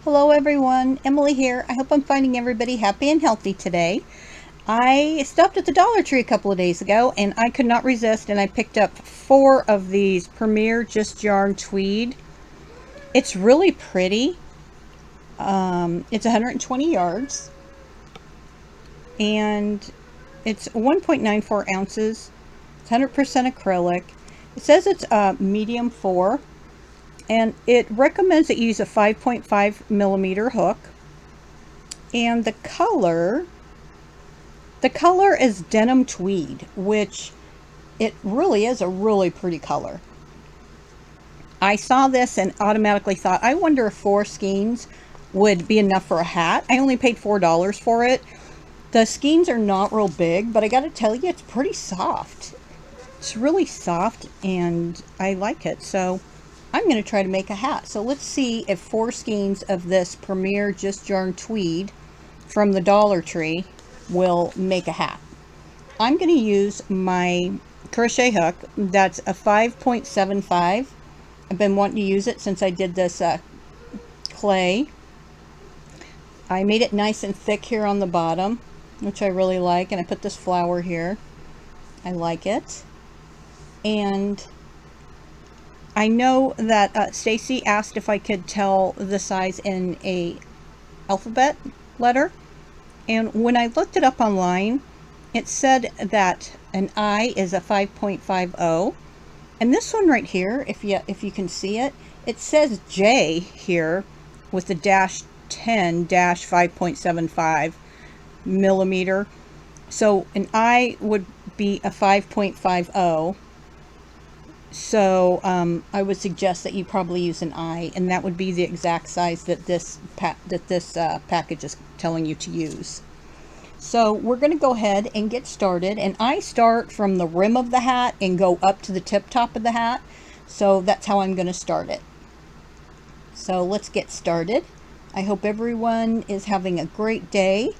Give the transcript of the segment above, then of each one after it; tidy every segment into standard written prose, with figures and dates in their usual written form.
Hello everyone, Emily here. I hope I'm finding everybody happy and healthy today. I stopped at the Dollar Tree a couple of days ago and I could not resist and I picked up 4 of these Premier Just Yarn Tweed. It's really pretty. It's 120 yards and it's 1.94 ounces. It's 100% acrylic. It says it's medium 4 and it recommends that you use a 5.5 millimeter hook. And the color is denim tweed, which it really is a really pretty color. I saw this and automatically thought, I wonder if 4 skeins would be enough for a hat. I only paid $4 for it. The skeins are not real big, but I gotta tell you, it's pretty soft. It's really soft and I like it. So I'm gonna try to make a hat. So let's see if 4 skeins of this Premier Just Yarn Tweed from the Dollar Tree will make a hat. I'm going to use my crochet hook. That's a 5.75. I've been wanting to use it since I did this clay. I made it nice and thick here on the bottom, which I really like, and I put this flower here. I like it. And I know that Stacy asked if I could tell the size in a alphabet letter, and when I looked it up online, it said that an I is a 5.50, and this one right here, if you can see it, it says J here with the dash 10 dash 5.75 millimeter. So an I would be a 5.50. So I would suggest that you probably use an I, and that would be the exact size that this package is telling you to use. So we're going to go ahead and get started, and I start from the rim of the hat and go up to the tip top of the hat. So that's how I'm going to start it. So let's get started. I hope everyone is having a great day,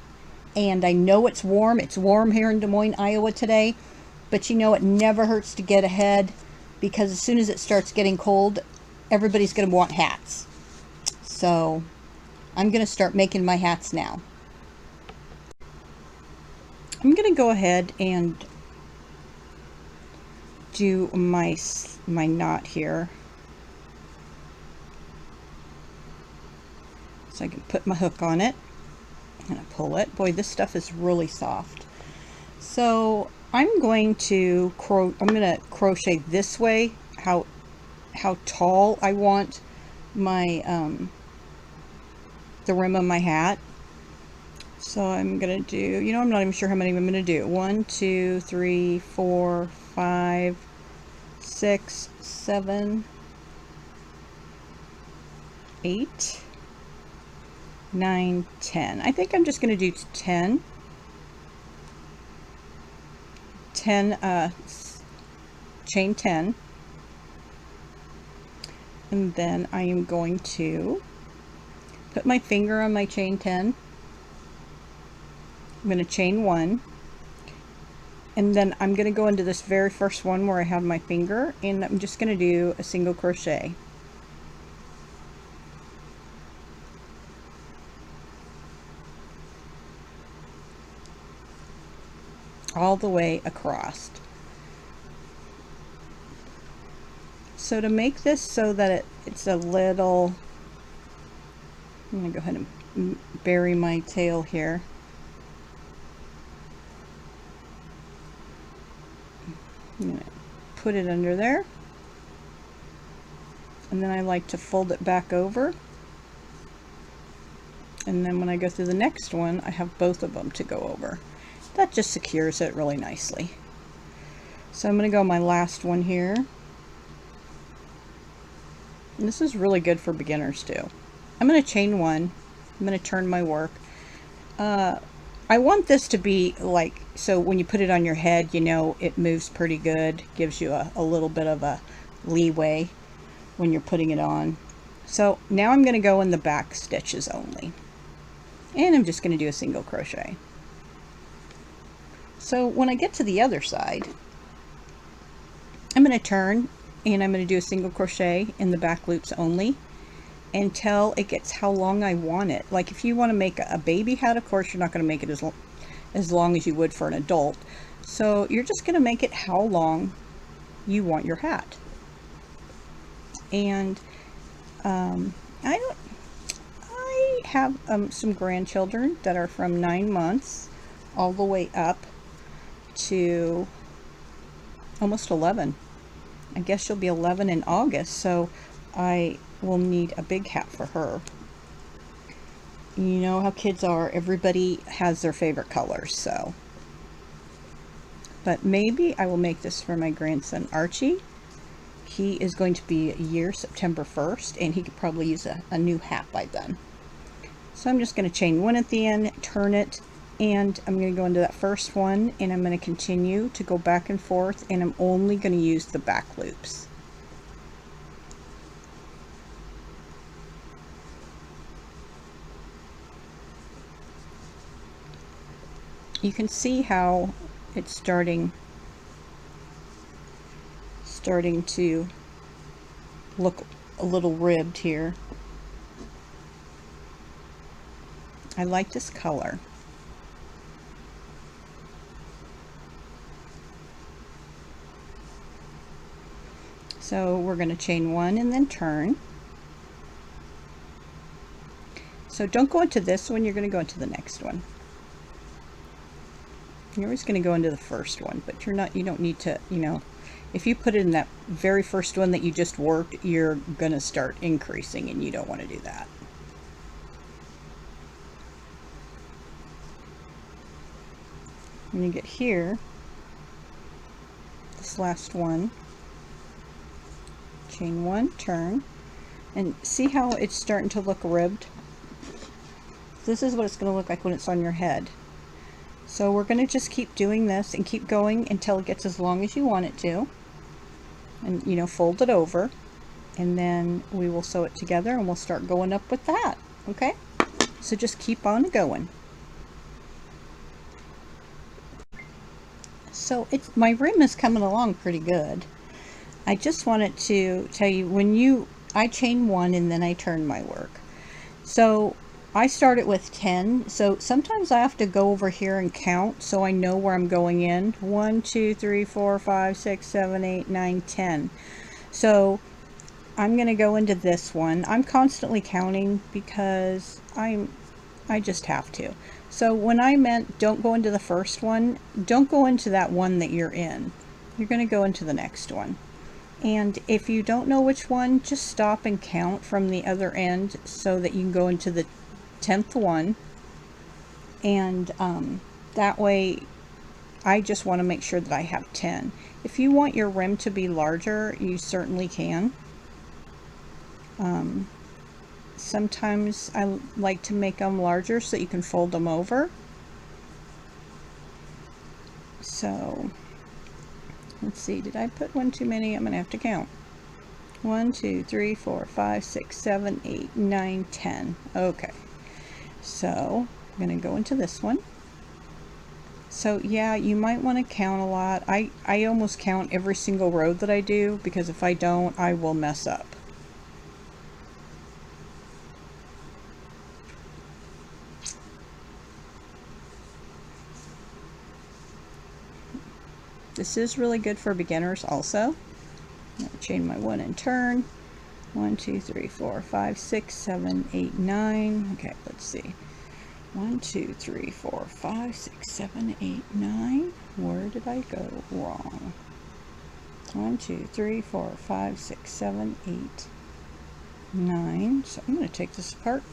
and I know it's warm. It's warm here in Des Moines, Iowa today, but you know it never hurts to get ahead, because as soon as it starts getting cold, everybody's going to want hats. So I'm going to start making my hats now. I'm going to go ahead and do my knot here, so I can put my hook on it and I pull it. Boy, this stuff is really soft. So I'm going to crochet this way, how tall I want my the rim of my hat. So I'm gonna do, I'm not even sure how many I'm gonna do. 1, 2, 3, 4, 5, 6, 7, 8, 9, 10. I think I'm just gonna do 10. 10 chain 10, and then I am going to put my finger on my chain 10. I'm going to chain 1, and then I'm going to go into this very first one where I have my finger, and I'm just going to do a single crochet. All the way across. So to make this so that it's a little, I'm going to go ahead and bury my tail here. I'm going to put it under there, and then I like to fold it back over, and then when I go through the next one, I have both of them to go over. That just secures it really nicely. So I'm going to go my last one here, and this is really good for beginners too. I'm going to chain 1. I'm going to turn my work. I want this to be like, so when you put it on your head, it moves pretty good, gives you a little bit of a leeway when you're putting it on. So now I'm going to go in the back stitches only, and I'm just going to do a single crochet. So when I get to the other side, I'm going to turn, and I'm going to do a single crochet in the back loops only, until it gets how long I want it. Like if you want to make a baby hat, of course you're not going to make it as long as you would for an adult. So you're just going to make it how long you want your hat. And I have some grandchildren that are from 9 months all the way up to almost 11. I guess she'll be 11 in August, so I will need a big hat for her. You know how kids are, everybody has their favorite colors, so. But maybe I will make this for my grandson Archie. He is going to be a year September 1st, and he could probably use a new hat by then. So I'm just going to chain one at the end, turn it, and I'm going to go into that first one, and I'm going to continue to go back and forth, and I'm only going to use the back loops. You can see how it's starting to look a little ribbed here. I like this color. So we're going to chain one and then turn. So don't go into this one, you're going to go into the next one. You're always going to go into the first one, but you don't need to, if you put it in that very first one that you just worked, you're going to start increasing, and you don't want to do that. When you get here, this last one, chain one, turn, and see how it's starting to look ribbed? This is what it's going to look like when it's on your head. So we're going to just keep doing this and keep going until it gets as long as you want it to. And fold it over, and then we will sew it together and we'll start going up with that. Okay? So just keep on going. So my rim is coming along pretty good. I just wanted to tell you, I chain one and then I turn my work. So I started with 10, so sometimes I have to go over here and count so I know where I'm going in. 1, 2, 3, 4, 5, 6, 7, 8, 9, 10. So I'm going to go into this one. I'm constantly counting because I just have to. So when I meant don't go into the first one, don't go into that one that you're in. You're going to go into the next one. And if you don't know which one, just stop and count from the other end so that you can go into the 10th one. And that way, I just want to make sure that I have 10. If you want your rim to be larger, you certainly can. Sometimes I like to make them larger so that you can fold them over. So let's see, did I put one too many? I'm gonna have to count. 1, 2, 3, 4, 5, 6, 7, 8, 9, 10. Okay, so I'm gonna go into this one. So yeah, you might want to count a lot. I almost count every single row that I do, because if I don't, I will mess up. This is really good for beginners also. I'm going to chain my one and turn. 1, 2, 3, 4, 5, 6, 7, 8, 9. Okay, let's see. 1, 2, 3, 4, 5, 6, 7, 8, 9. Where did I go wrong? 1, 2, 3, 4, 5, 6, 7, 8, 9. So I'm going to take this apart.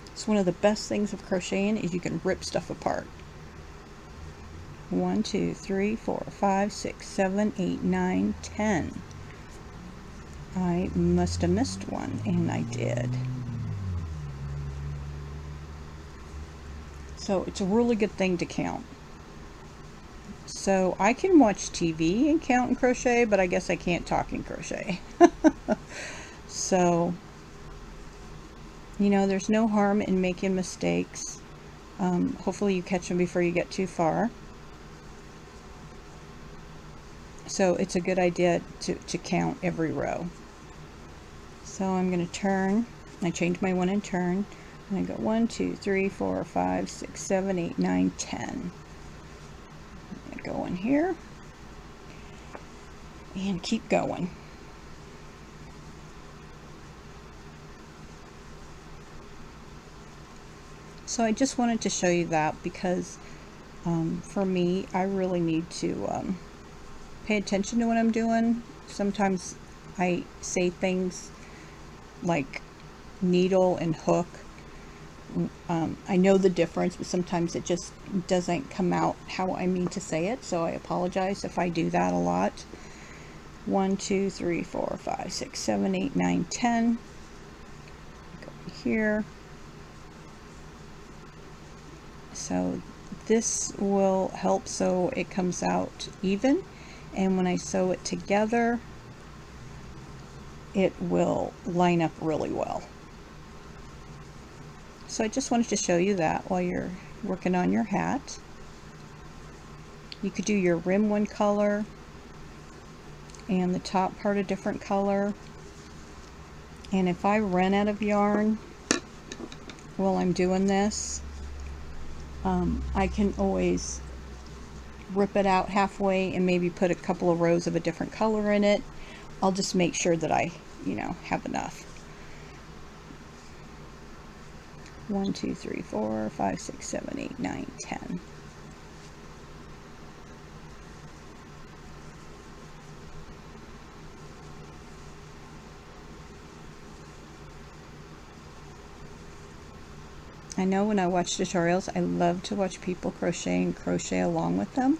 It's one of the best things of crocheting is you can rip stuff apart. 1, 2, 3, 4, 5, 6, 7, 8, 9, 10. I must have missed one, and I did. So it's a really good thing to count. So I can watch TV and count and crochet, but I guess I can't talk and crochet. So, there's no harm in making mistakes. Hopefully you catch them before you get too far. So it's a good idea to count every row. So I'm going to turn. I change my one and turn. And I go 1, 2, 3, 4, 5, 6, 7, 8, 9, 10. I go in here and keep going. So I just wanted to show you that because for me, I really need to pay attention to what I'm doing. Sometimes I say things like needle and hook. I know the difference, but sometimes it just doesn't come out how I mean to say it, so I apologize if I do that a lot. 1, 2, 3, 4, 5, 6, 7, 8, 9, 10. Go here. So this will help so it comes out even, and when I sew it together, it will line up really well. So I just wanted to show you that while you're working on your hat. You could do your rim one color and the top part a different color. And if I run out of yarn while I'm doing this, I can always rip it out halfway and maybe put a couple of rows of a different color in it. I'll just make sure that I, have enough. 1, 2, 3, 4, 5, 6, 7, 8, 9, 10. I know when I watch tutorials, I love to watch people crochet and crochet along with them.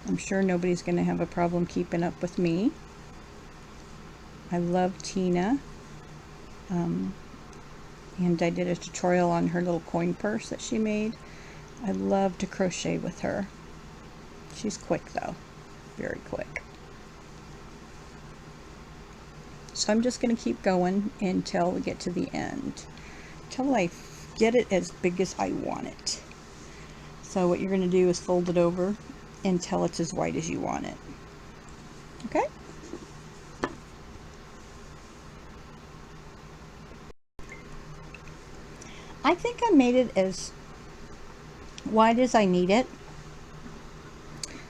I'm sure nobody's going to have a problem keeping up with me. I love Tina. And I did a tutorial on her little coin purse that she made. I love to crochet with her. She's quick though, very quick. So I'm just going to keep going until we get to the end, until I get it as big as I want it. So what you're going to do is fold it over until it's as wide as you want it. Okay? I think I made it as wide as I need it.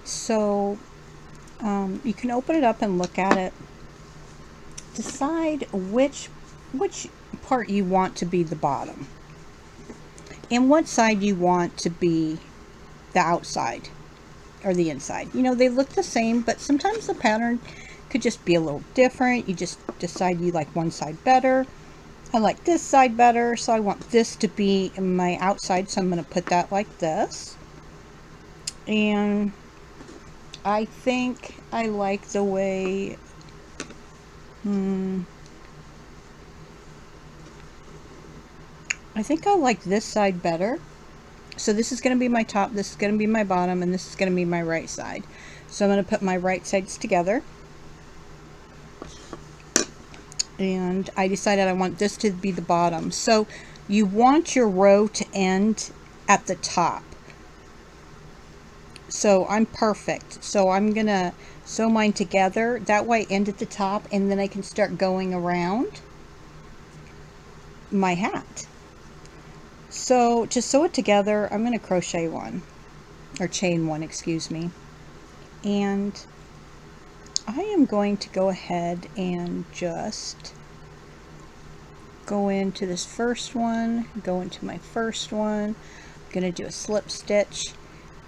So you can open it up and look at it. Decide which part you want to be the bottom and what side you want to be the outside or the inside. They look the same, but sometimes the pattern could just be a little different. You just decide you like one side better. I like this side better, so I want this to be my outside, so I'm going to put that like this. And I think I like the way I think I like this side better. So this is going to be my top, this is going to be my bottom, and this is going to be my right side. So I'm going to put my right sides together. And I decided I want this to be the bottom. So you want your row to end at the top. So I'm perfect. So I'm going to sew mine together. That way I end at the top, and then I can start going around my hat. So to sew it together, I'm going to crochet one, or chain one, excuse me. And I am going to go ahead and just go into this first one, go into my first one. I'm going to do a slip stitch,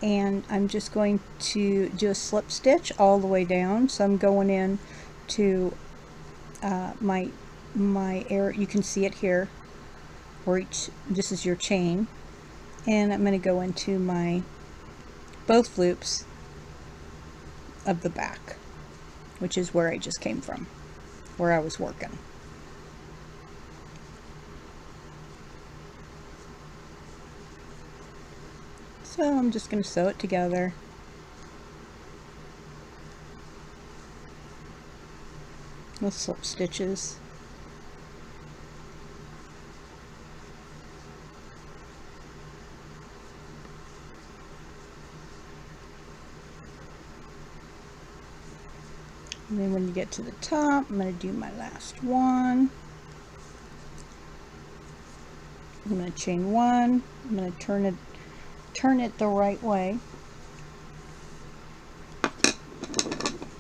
and I'm just going to do a slip stitch all the way down. So I'm going in to my area. You can see it here, where this is your chain, and I'm going to go into my both loops of the back, which is where I just came from, where I was working. So I'm just going to sew it together. With slip stitches. And then when you get to the top, I'm going to do my last one. I'm going to chain one. I'm going to turn it the right way.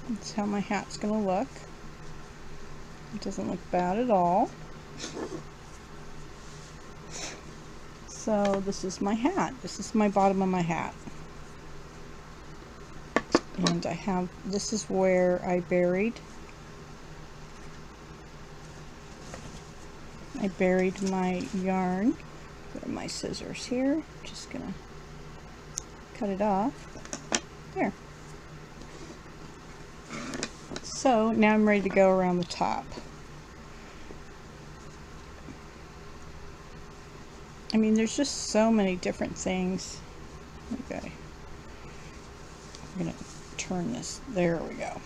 That's how my hat's going to look. It doesn't look bad at all. So this is my hat. This is my bottom of my hat. And this is where I buried my yarn. Go to my scissors here. Just gonna cut it off. There. So now I'm ready to go around the top. I mean, there's just so many different things. Okay. I'm gonna turn this. There we go.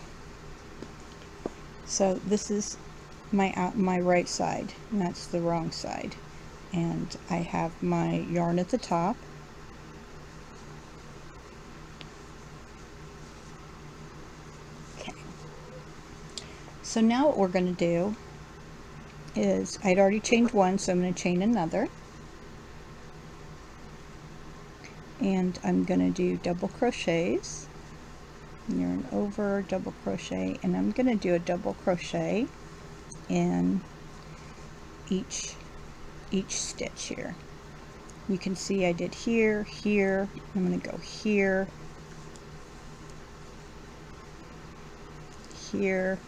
So this is my right side, and that's the wrong side. And I have my yarn at the top. Okay. So now what we're going to do is, I'd already chained one, so I'm going to chain another. And I'm going to do double crochets. Yarn over, double crochet, and I'm going to do a double crochet in each stitch here. You can see I did here, here. I'm going to go here, here.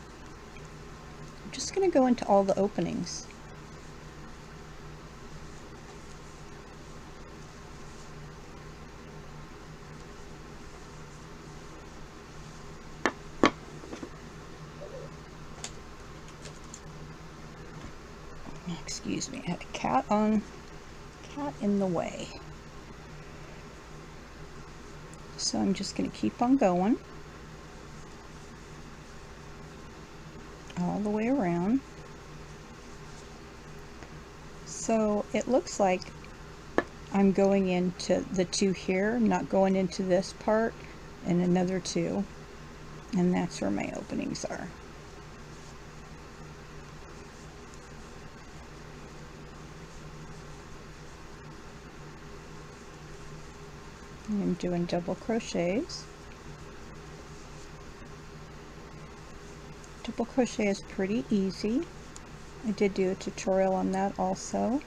I'm just going to go into all the openings. Excuse me, I had a cat in the way. So I'm just going to keep on going all the way around. So it looks like I'm going into the two here, not going into this part, and another two, and that's where my openings are. I'm doing double crochets. Double crochet is pretty easy. I did do a tutorial on that also.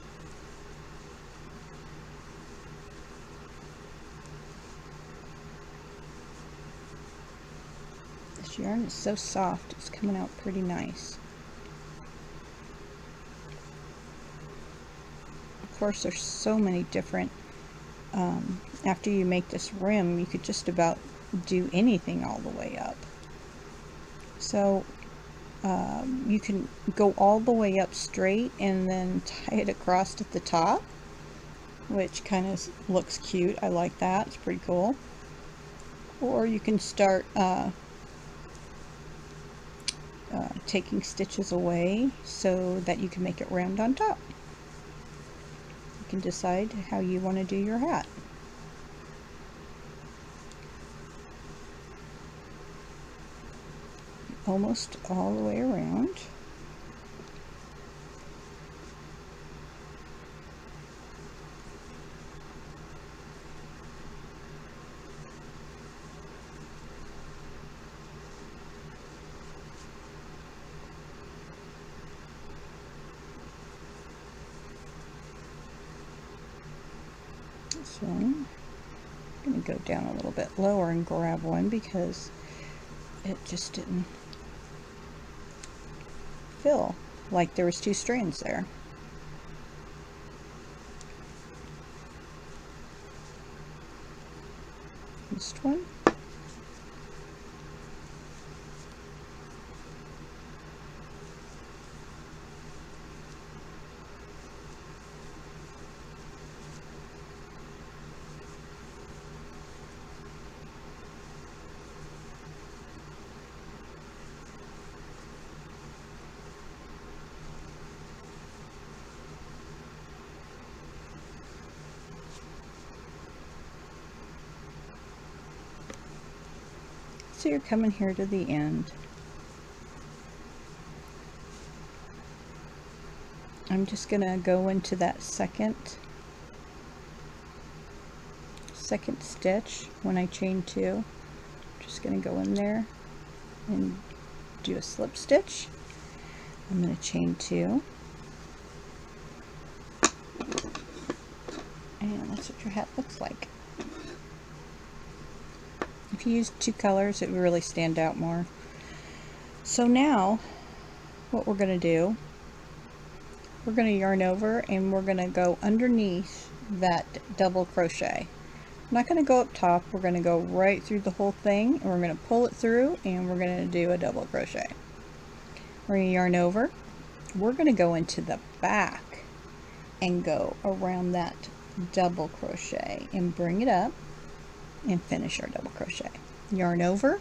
This yarn is so soft, it's coming out pretty nice. Of course, there's so many different, after you make this rim, you could just about do anything all the way up. So you can go all the way up straight and then tie it across at the top, which kind of looks cute. I like that. It's pretty cool. Or you can start taking stitches away so that you can make it round on top. You can decide how you want to do your hat. Almost all the way around. So I'm going to go down a little bit lower and grab one because it just didn't feel like there was two strands there. Missed one. So you're coming here to the end. I'm just gonna go into that second stitch when I chain two. Just gonna go in there and do a slip stitch. I'm gonna chain two, and that's what your hat looks like. If you use two colors, it would really stand out more. So now what we're gonna do, we're gonna yarn over and we're gonna go underneath that double crochet. I'm not going to go up top, we're going to go right through the whole thing, and we're going to pull it through, and we're going to do a double crochet. We're going to yarn over, we're going to go into the back and go around that double crochet and bring it up and finish our double crochet. Yarn over,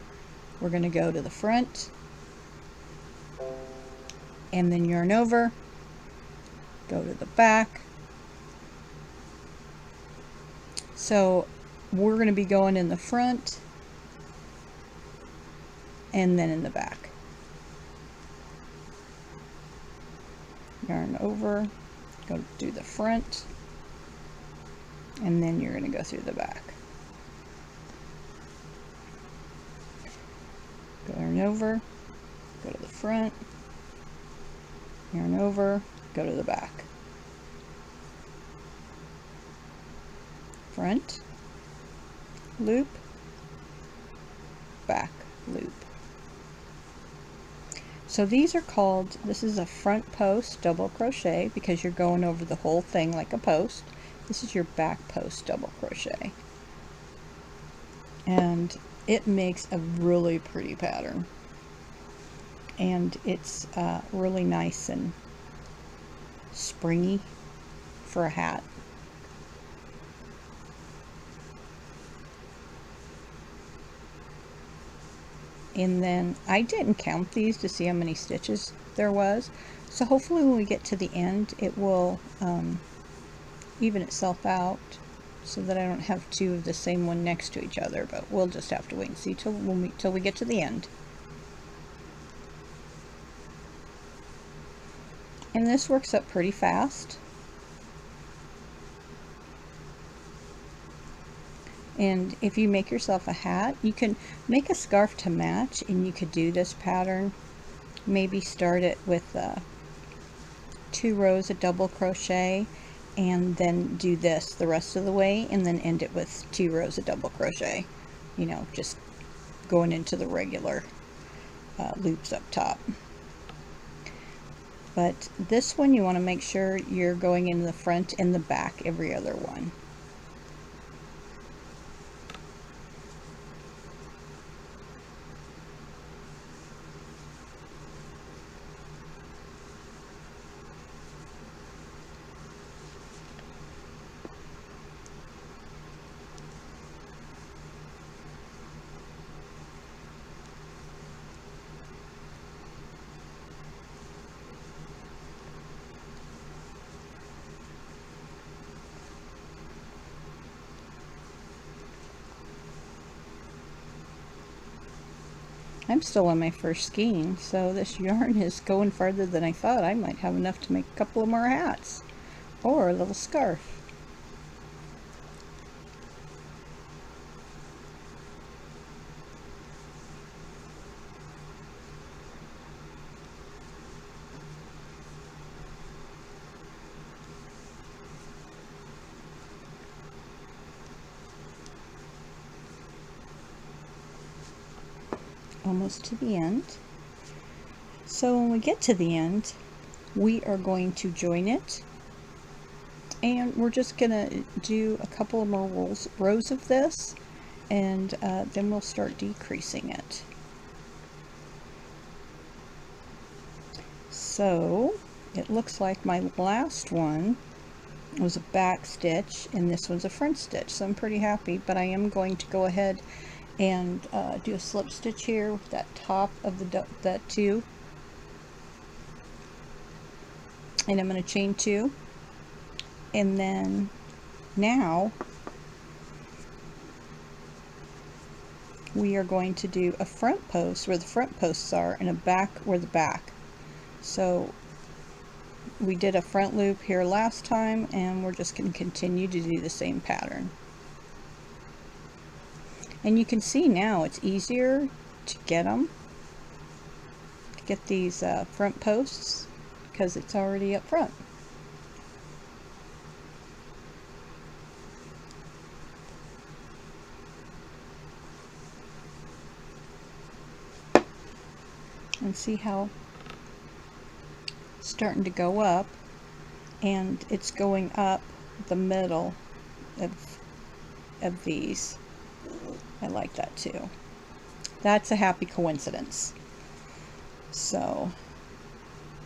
we're going to go to the front and then yarn over, go to the back. So we're going to be going in the front and then in the back. Yarn over, go do the front, and then you're going to go through the back. Yarn over, go to the front, yarn over, go to the back. Front, loop, back, loop. So these are called, this is a front post double crochet because you're going over the whole thing like a post. This is your back post double crochet. And it makes a really pretty pattern. And it's really nice and springy for a hat. And then I didn't count these to see how many stitches there was, so hopefully when we get to the end it will even itself out so that I don't have two of the same one next to each other, but we'll just have to wait and see till we get to the end. And this works up pretty fast. And if you make yourself a hat, you can make a scarf to match, and you could do this pattern. Maybe start it with 2 rows of double crochet and then do this the rest of the way, and then end it with 2 rows of double crochet, you know, just going into the regular loops up top. But this one you want to make sure you're going in the front and the back every other one. I'm still on my first skein, so this yarn is going farther than I thought. I might have enough to make a couple of more hats or a little scarf. Almost to the end. So when we get to the end, we are going to join it, and we're just gonna do a couple of more rows of this, and then we'll start decreasing it. So it looks like my last one was a back stitch and this one's a front stitch, so I'm pretty happy, but I am going to go ahead and do a slip stitch here with that top of that 2, and I'm going to chain 2, and then now we are going to do a front post where the front posts are and a back where the back. So we did a front loop here last time, and we're just going to continue to do the same pattern. And you can see now it's easier to get them, to get these front posts, because it's already up front. And see how it's starting to go up, and it's going up the middle of these. I like that too. That's a happy coincidence. So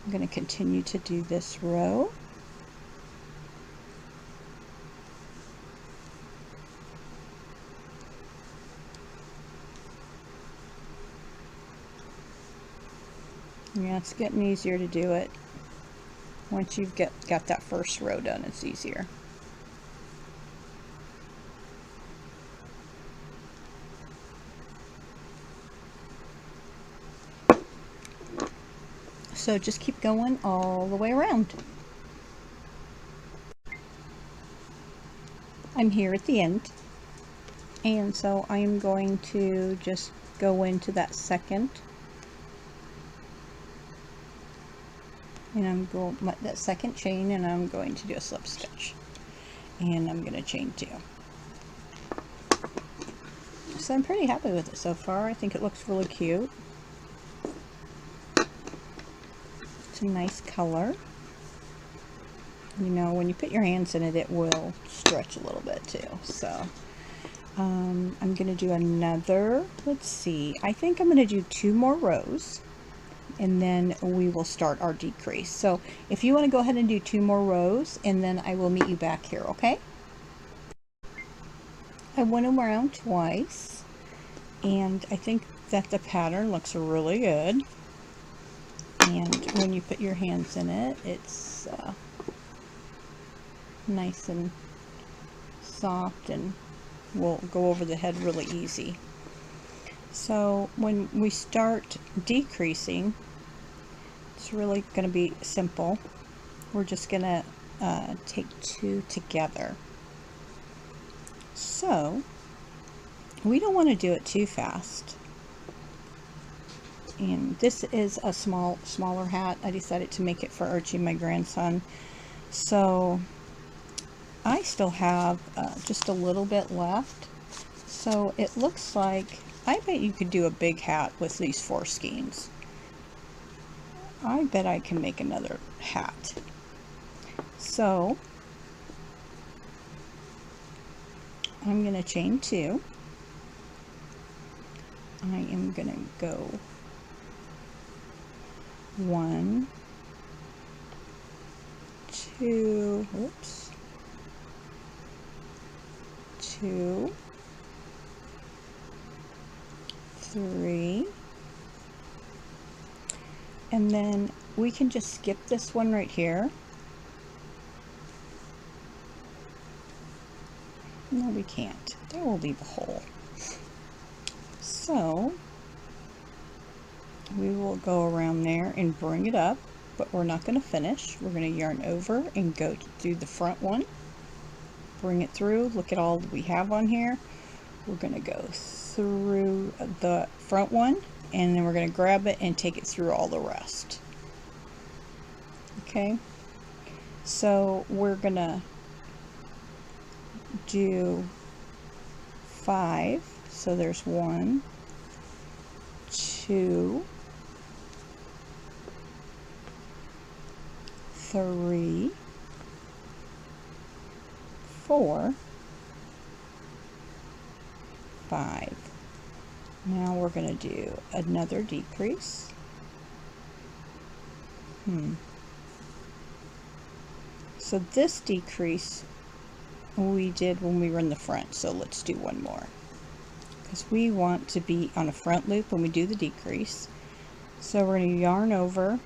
I'm going to continue to do this row. Yeah, it's getting easier to do it. Once you've got that first row done, it's easier. So just keep going all the way around. I'm here at the end, and so I am going to just go into that second, and I'm going that second chain, and I'm going to do a slip stitch, and I'm going to chain 2. So I'm pretty happy with it so far. I think it looks really cute. It's a nice color. You know, when you put your hands in it, it will stretch a little bit too. So I'm going to do another, let's see, I think I'm going to do 2 more rows, and then we will start our decrease. So if you want to go ahead and do 2 more rows, and then I will meet you back here, okay? I went around twice, and I think that the pattern looks really good. And when you put your hands in it, it's nice and soft, and will go over the head really easy. So when we start decreasing, it's really going to be simple. We're just going to take 2 together. So we don't want to do it too fast. And this is a smaller hat. I decided to make it for Archie, my grandson. So I still have just a little bit left. So it looks like, I bet you could do a big hat with these 4 skeins. I bet I can make another hat. So I'm going to chain 2. I am going to go 1, 2, oops, 2, 3, and then we can just skip this one right here. No, we can't. That will leave a hole. So we will go around there and bring it up, but we're not going to finish. We're going to yarn over and go through the front one, bring it through. Look at all that we have on here. We're going to go through the front one, and then we're going to grab it and take it through all the rest. Okay, so we're going to do 5. So there's 1, 2, 3, 4, 5. Now we're going to do another decrease. So this decrease we did when we were in the front, so let's do one more, because we want to be on a front loop when we do the decrease. So we're going to yarn over,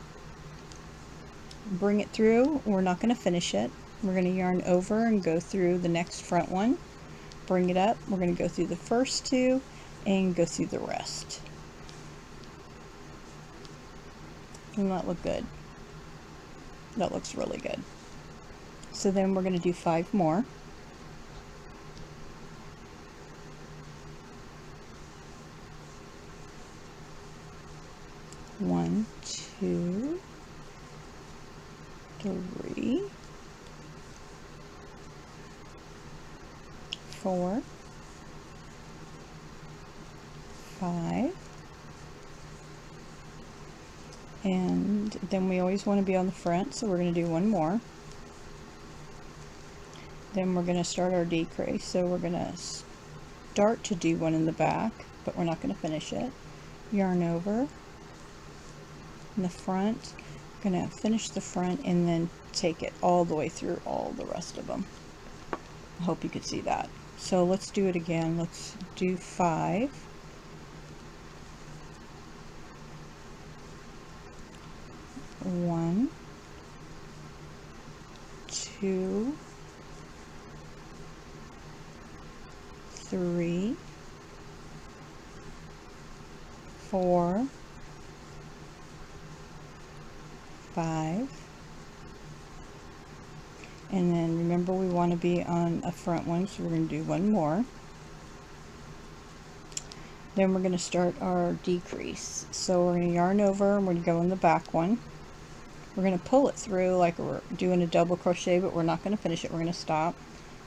bring it through. We're not going to finish it. We're going to yarn over and go through the next front one, bring it up. We're going to go through the first 2 and go through the rest. Doesn't that look good? That looks really good. So then we're going to do 5 more. One, 2, 3, 4, 5, and then we always want to be on the front, so we're going to do 1 more. Then we're going to start our decrease, so we're going to start to do 1 in the back, but we're not going to finish it. Yarn over in the front, going to finish the front and then take it all the way through all the rest of them. I hope you could see that. So let's do it again. Let's do 5. 1, 2, 3, 4, 5, and then remember we want to be on a front one, so we're going to do 1 more. Then we're going to start our decrease. So we're going to yarn over and we're going to go in the back one. We're going to pull it through like we're doing a double crochet, but we're not going to finish it. We're going to stop,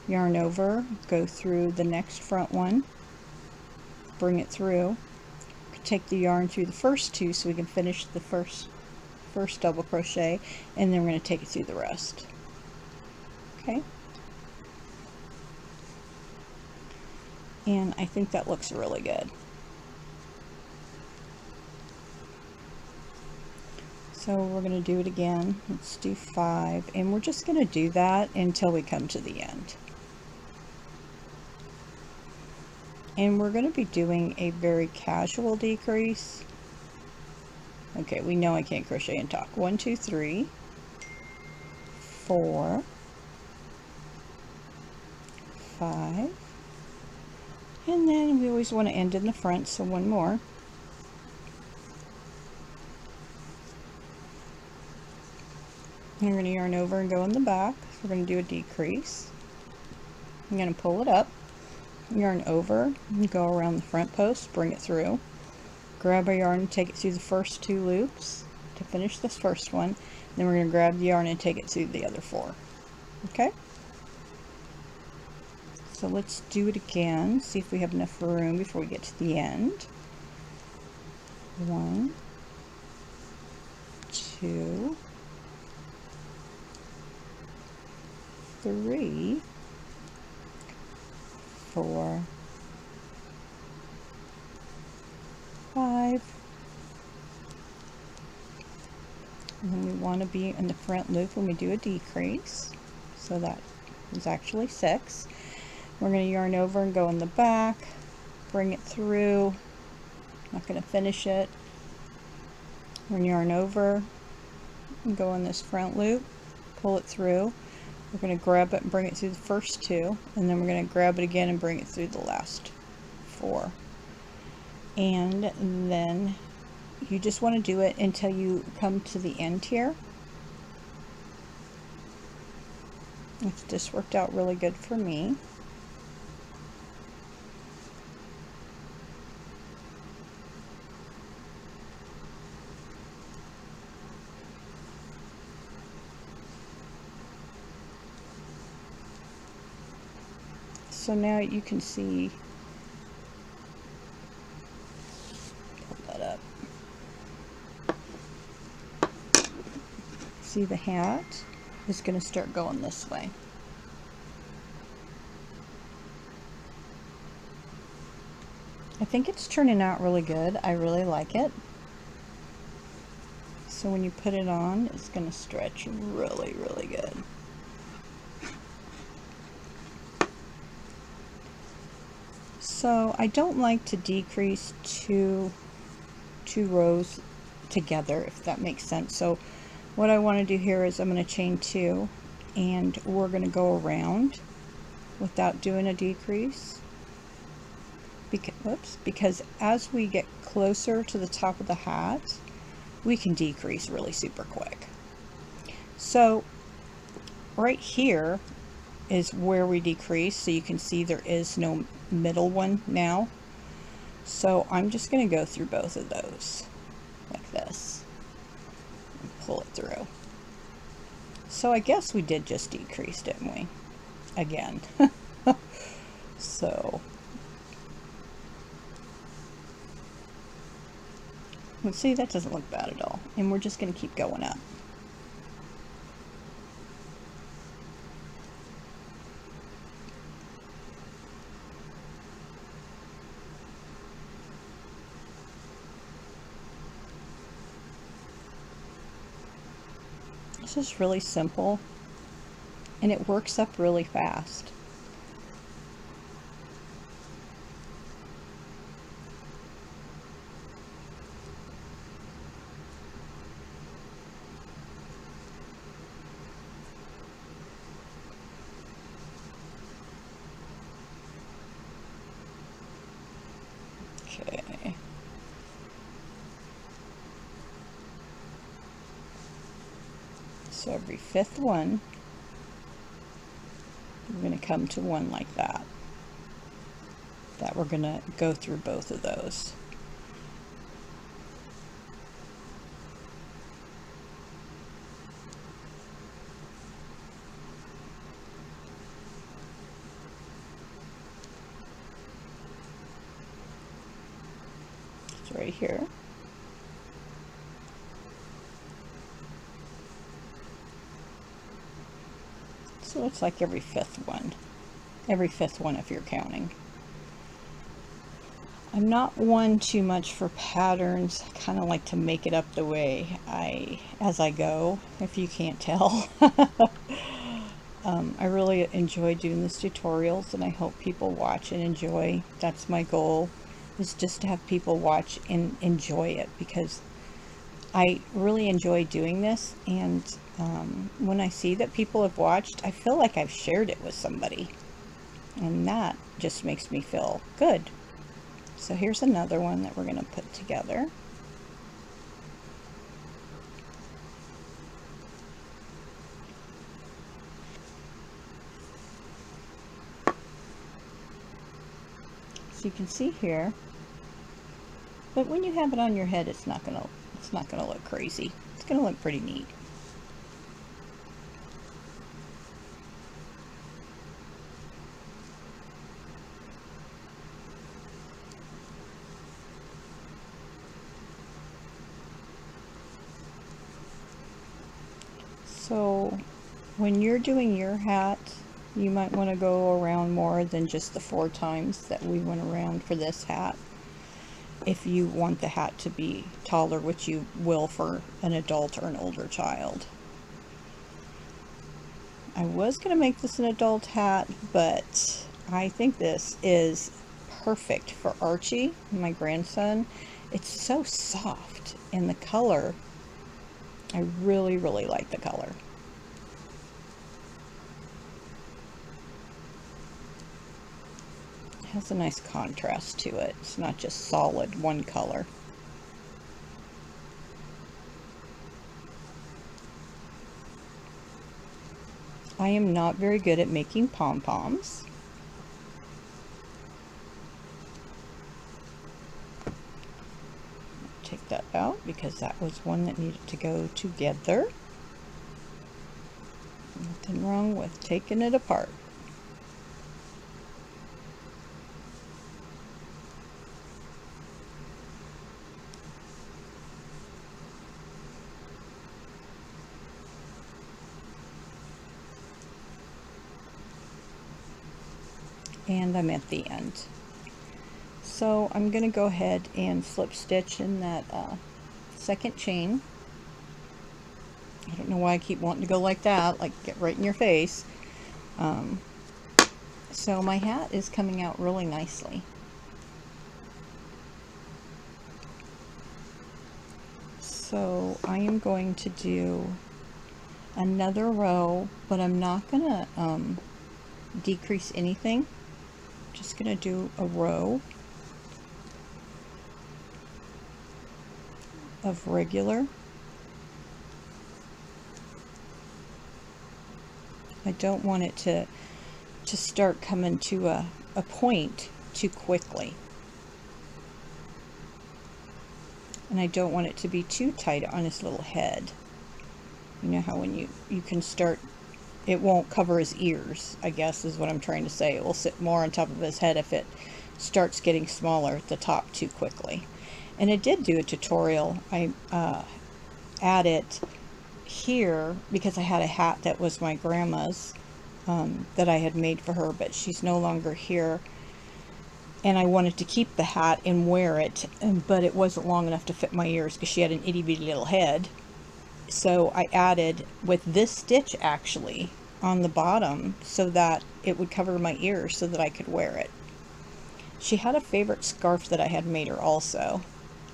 yarn over, go through the next front one, bring it through, take the yarn through the first 2 so we can finish the first double crochet, and then we're going to take it through the rest. Okay, and I think that looks really good. So we're going to do it again. Let's do 5, and we're just going to do that until we come to the end. And we're going to be doing a very casual decrease. Okay, we know I can't crochet and talk. 1, 2, 3, 4, 5, and then we always want to end in the front, so 1 more. And we're going to yarn over and go in the back. So we're going to do a decrease. I'm going to pull it up, yarn over, and go around the front post, bring it through, grab our yarn and take it through the first 2 loops to finish this first one. Then we're going to grab the yarn and take it through the other 4. Okay? So let's do it again, see if we have enough room before we get to the end. 1, 2, 3, 4, 5, and then we want to be in the front loop when we do a decrease, so that is actually 6. We're going to yarn over and go in the back, bring it through, not going to finish it. We're going to yarn over and go in this front loop, pull it through. We're going to grab it and bring it through the first 2, and then we're going to grab it again and bring it through the last 4. And then you just want to do it until you come to the end here. It's just worked out really good for me. So now you can see, pull that up, see the hat is going to start going this way. I think it's turning out really good. I really like it. So when you put it on, it's going to stretch really, really good. So I don't like to decrease two rows together, if that makes sense. So what I want to do here is I'm going to chain 2, and we're going to go around without doing a decrease. Because as we get closer to the top of the hat, we can decrease really super quick. So right here is where we decrease, so you can see there is no middle one now. So I'm just going to go through both of those like this and pull it through. So I guess we did just decrease, didn't we? Again. So let's see, that doesn't look bad at all. And we're just going to keep going up. This is really simple and it works up really fast. Okay. So every fifth one, we're going to come to one like that. We're going to go through both of those. It's right here. So it's like every fifth one. Every fifth one if you're counting. I'm not one too much for patterns. I kind of like to make it up the way as I go, if you can't tell. I really enjoy doing these tutorials and I hope people watch and enjoy. That's my goal, is just to have people watch and enjoy it, because I really enjoy doing this, and when I see that people have watched, I feel like I've shared it with somebody, and that just makes me feel good. So here's another one that we're going to put together. So you can see here, but when you have it on your head, it's not going to look crazy. It's going to look pretty neat. So when you're doing your hat, you might want to go around more than just the 4 times that we went around for this hat. If you want the hat to be taller, which you will for an adult or an older child. I was going to make this an adult hat, but I think this is perfect for Archie, my grandson. It's so soft, and the color, I really, really like the color. It has a nice contrast to it. It's not just solid one color. I am not very good at making pom-poms. Take that out because that was one that needed to go together. Nothing wrong with taking it apart. And I'm at the end. So I'm going to go ahead and slip stitch in that second chain. I don't know why I keep wanting to go like that, like get right in your face. So my hat is coming out really nicely. So I am going to do another row, but I'm not going to decrease anything. Just going to do a row of regular, I don't want it to start coming to a point too quickly. And I don't want it to be too tight on his little head. You know how when you can start, it won't cover his ears, I guess is what I'm trying to say. It will sit more on top of his head if it starts getting smaller at the top too quickly. And it did do a tutorial. I added here because I had a hat that was my grandma's that I had made for her, but she's no longer here. And I wanted to keep the hat and wear it, but it wasn't long enough to fit my ears because she had an itty bitty little head. So I added with this stitch actually on the bottom so that it would cover my ears so that I could wear it. She had a favorite scarf that I had made her also,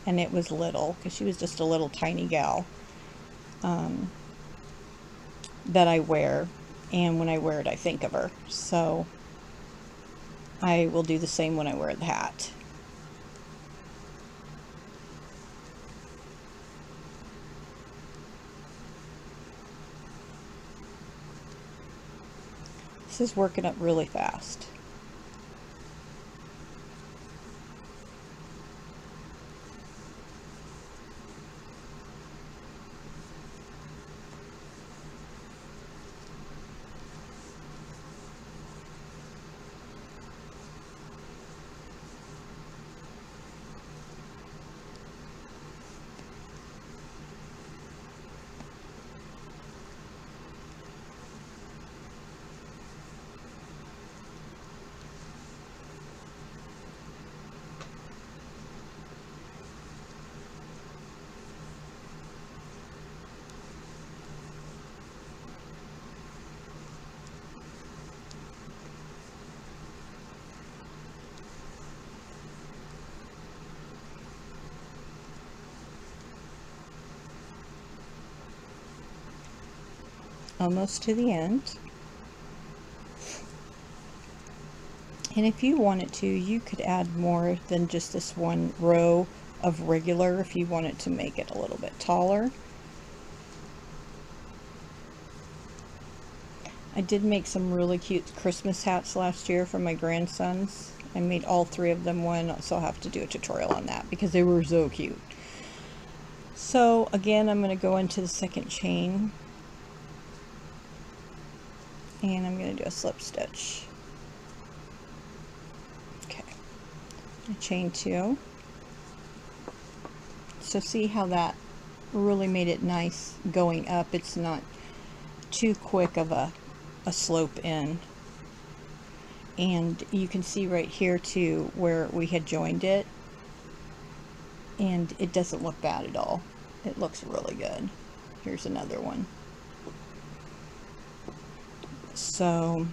and it was little because she was just a little tiny gal that I wear, and when I wear it I think of her. So I will do the same when I wear the hat. This is working up really fast. Almost to the end. And if you wanted to, you could add more than just this one row of regular if you wanted to make it a little bit taller. I did make some really cute Christmas hats last year for my grandsons. I made all 3 of them one, so I'll have to do a tutorial on that because they were so cute. So again, I'm going to go into the second chain and I'm going to do a slip stitch. Okay, chain 2. So see how that really made it nice going up. It's not too quick of a slope in. And you can see right here too where we had joined it, and it doesn't look bad at all. It looks really good. Here's another one. So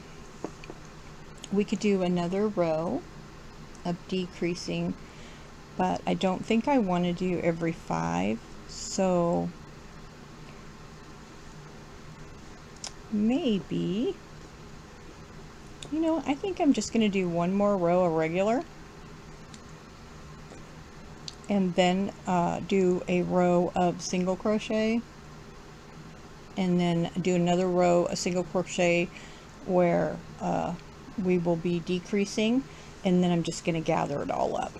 we could do another row of decreasing, but I don't think I want to do every 5, so maybe, you know, I think I'm just going to do one more row of regular and then do a row of single crochet, and then do another row of single crochet where we will be decreasing, and then I'm just going to gather it all up.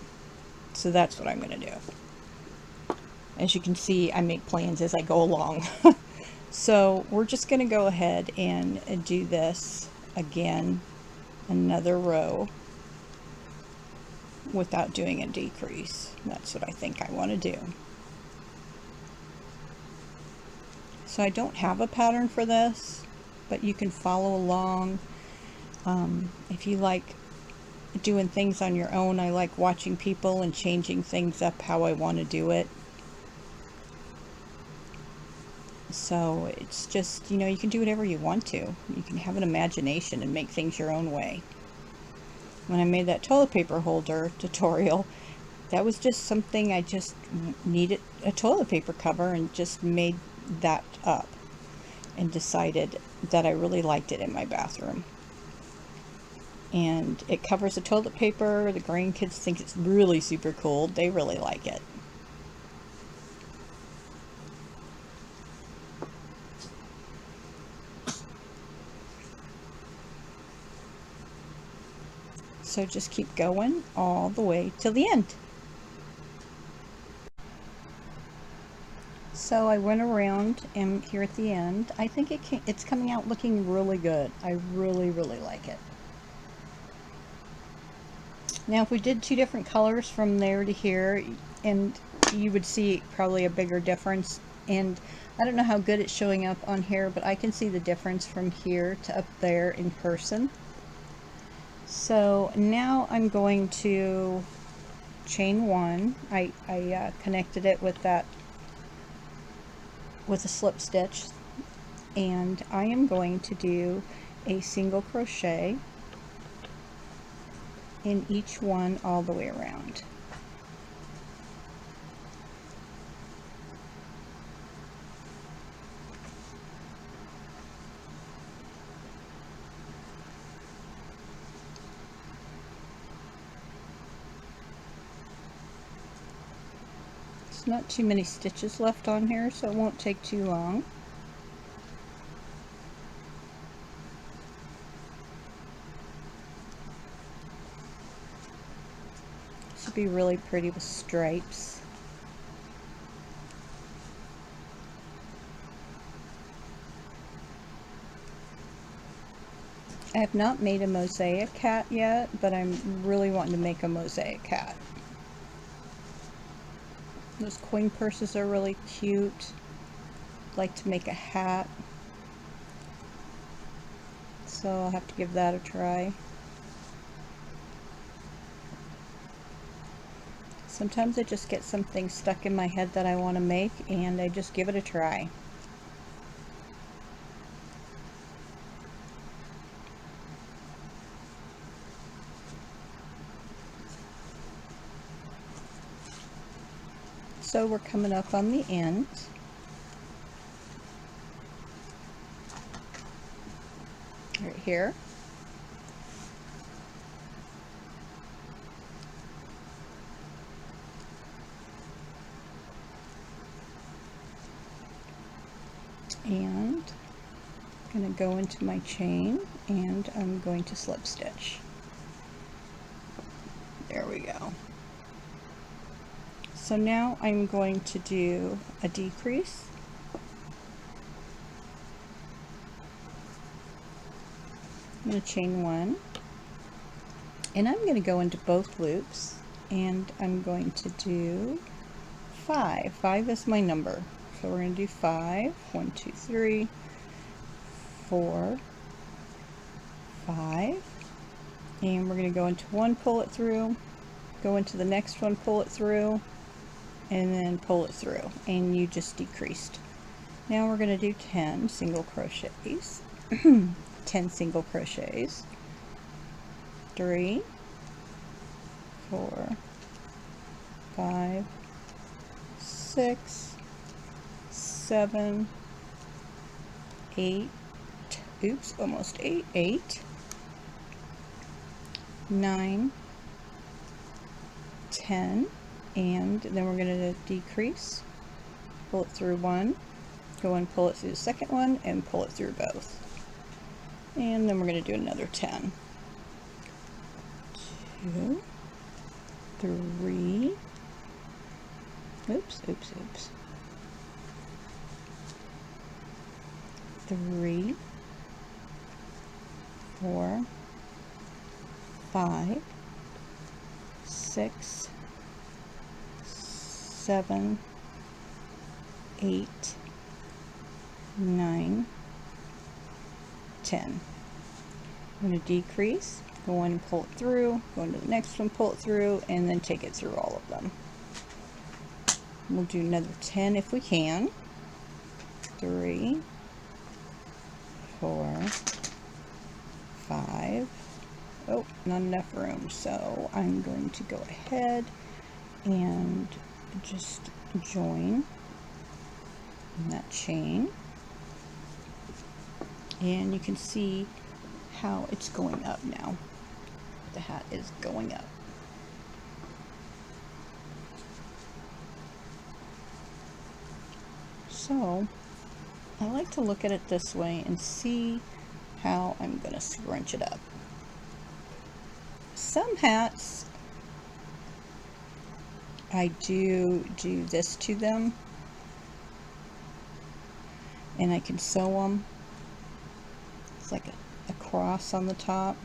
So that's what I'm going to do. As you can see, I make plans as I go along. So we're just going to go ahead and do this again, another row without doing a decrease. That's what I think I want to do. So I don't have a pattern for this, but you can follow along. If you like doing things on your own, I like watching people and changing things up how I want to do it. So it's just, you know, you can do whatever you want to. You can have an imagination and make things your own way. When I made that toilet paper holder tutorial, that was just something I just needed a toilet paper cover and just made that up and decided that I really liked it in my bathroom. And it covers the toilet paper. The grandkids think it's really super cool. They really like it. So just keep going all the way till the end. So I went around and here at the end, I think it's coming out looking really good. I really like it. Now if we did two different colors from there to here, and you would see probably a bigger difference, and I don't know how good it's showing up on here, but I can see the difference from here to up there in person. So now I'm going to chain one. I connected it with a slip stitch, and I am going to do a single crochet in each one all the way around. There's not too many stitches left on here, so it won't take too long. This would be really pretty with stripes. I have not made a mosaic cat yet, but I'm really wanting to make a mosaic cat. Those coin purses are really cute. I'd like to make a hat, so I'll have to give that a try. Sometimes I just get something stuck in my head that I want to make, and I just give it a try. So we're coming up on the end. Right here. And I'm going to go into my chain, and I'm going to slip stitch. There we go. So now I'm going to do a decrease. I'm going to chain one, and I'm going to go into both loops, and I'm going to do 5. 5 is my number. So we're going to do 5. 1, 2, 3, 4, 5. And we're going to go into one, pull it through, go into the next one, pull it through, and then pull it through, and you just decreased. Now we're going to do 10 single crochets. 10 single crochets. 3, 4, 5, 6, 7, 8, oops, almost 8, 8, 9, 10, and then we're going to decrease, pull it through one, go and pull it through the second one, and pull it through both. And then we're going to do another 10. 2, 3, oops, 3, 4, 5, 6, 7, 8, 9, 10. I'm going to decrease, go in and pull it through, go into the next one, pull it through, and then take it through all of them. We'll do another 10 if we can. 3, 4, 5. Oh, not enough room, so I'm going to go ahead and just join in that chain, and you can see how it's going up now. The hat is going up. So I like to look at it this way and see how I'm going to scrunch it up. some hats I do this to them, and I can sew them. It's like a cross on the top.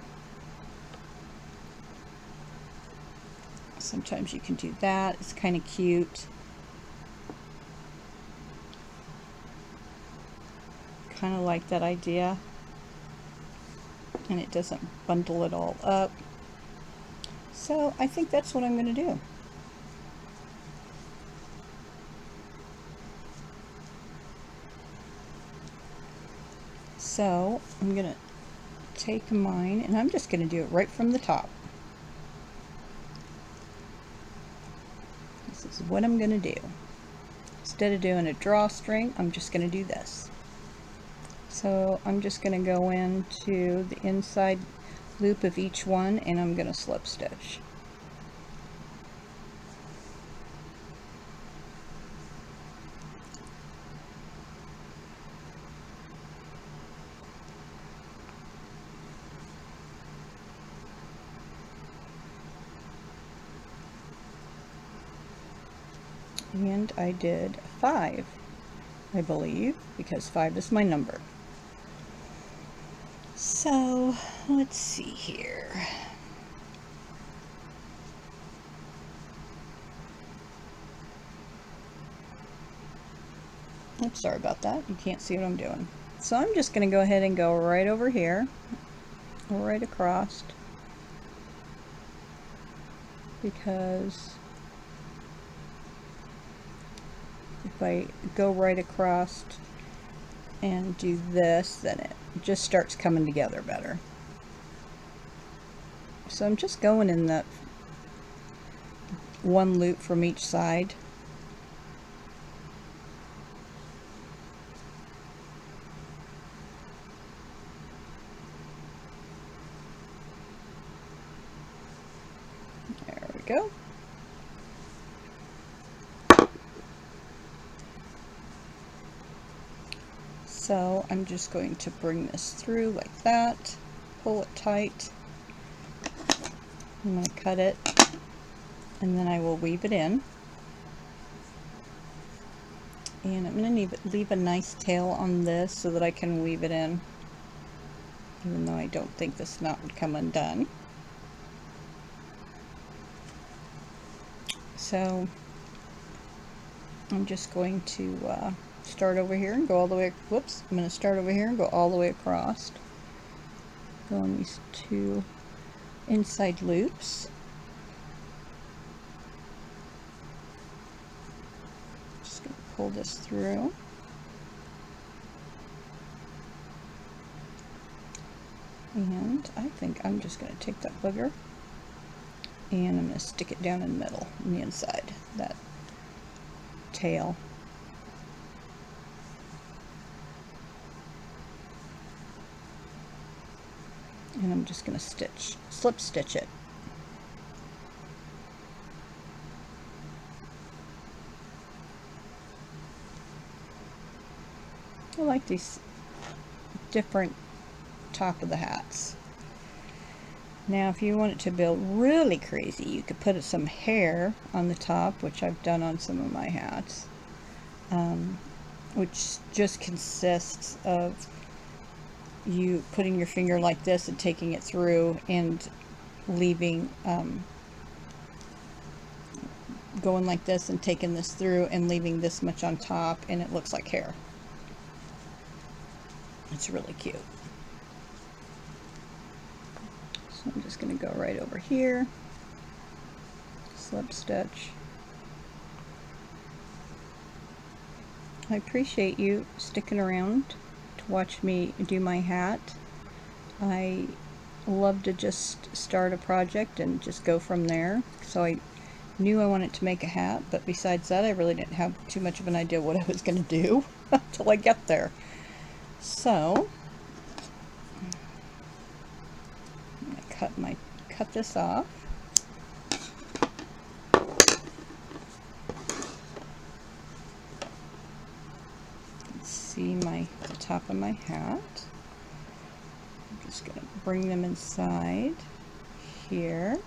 Sometimes you can do that. It's kind of cute. Kind of like that idea. And it doesn't bundle it all up. So I think that's what I'm going to do. So I'm going to take mine and I'm just going to do it right from the top. This is what I'm going to do. Instead of doing a drawstring, I'm just going to do this. So I'm just going to go into the inside loop of each one and I'm going to slip stitch. And I did 5, I believe, because 5 is my number. So let's see here. Oops, sorry about that. You can't see what I'm doing. So I'm just going to go ahead and go right over here, right across, because if I go right across and do this, then it just starts coming together better. So I'm just going in that one loop from each side. There we go. So I'm just going to bring this through like that, pull it tight. I'm going to cut it, and then I will weave it in. And I'm going to leave a nice tail on this so that I can weave it in, even though I don't think this knot would come undone. So I'm just going to start over here and go all the way, whoops, I'm going to start over here and go all the way across. Go on these 2 inside loops. Just going to pull this through. And I think I'm just going to take that booger and I'm going to stick it down in the middle, on the inside, that tail. And I'm just going to slip stitch it. I like these different top of the hats. Now if you want it to build really crazy, you could put some hair on the top, which I've done on some of my hats, which just consists of you putting your finger like this and taking it through and leaving, going like this and taking this through and leaving this much on top, and it looks like hair. It's really cute. So I'm just going to go right over here, slip stitch. I appreciate you sticking around to watch me do my hat. I love to just start a project and just go from there. So I knew I wanted to make a hat, but besides that I really didn't have too much of an idea what I was going to do until I get there. So I'm going to cut this off. Let's see the top of my hat. I'm just going to bring them inside here.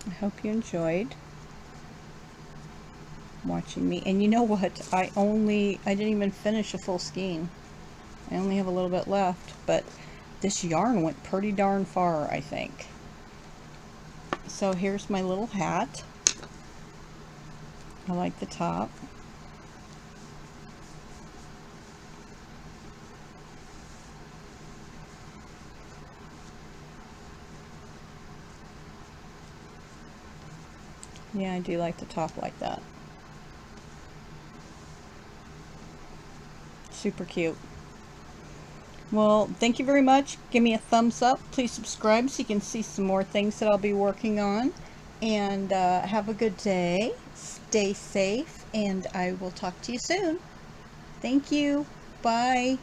I hope you enjoyed watching me. And you know what? I didn't even finish a full skein. I only have a little bit left, but this yarn went pretty darn far, I think. So here's my little hat. I like the top. Yeah, I do like the top like that. Super cute. Well, thank you very much. Give me a thumbs up. Please subscribe so you can see some more things that I'll be working on. And have a good day. Stay safe, and I will talk to you soon. Thank you. Bye.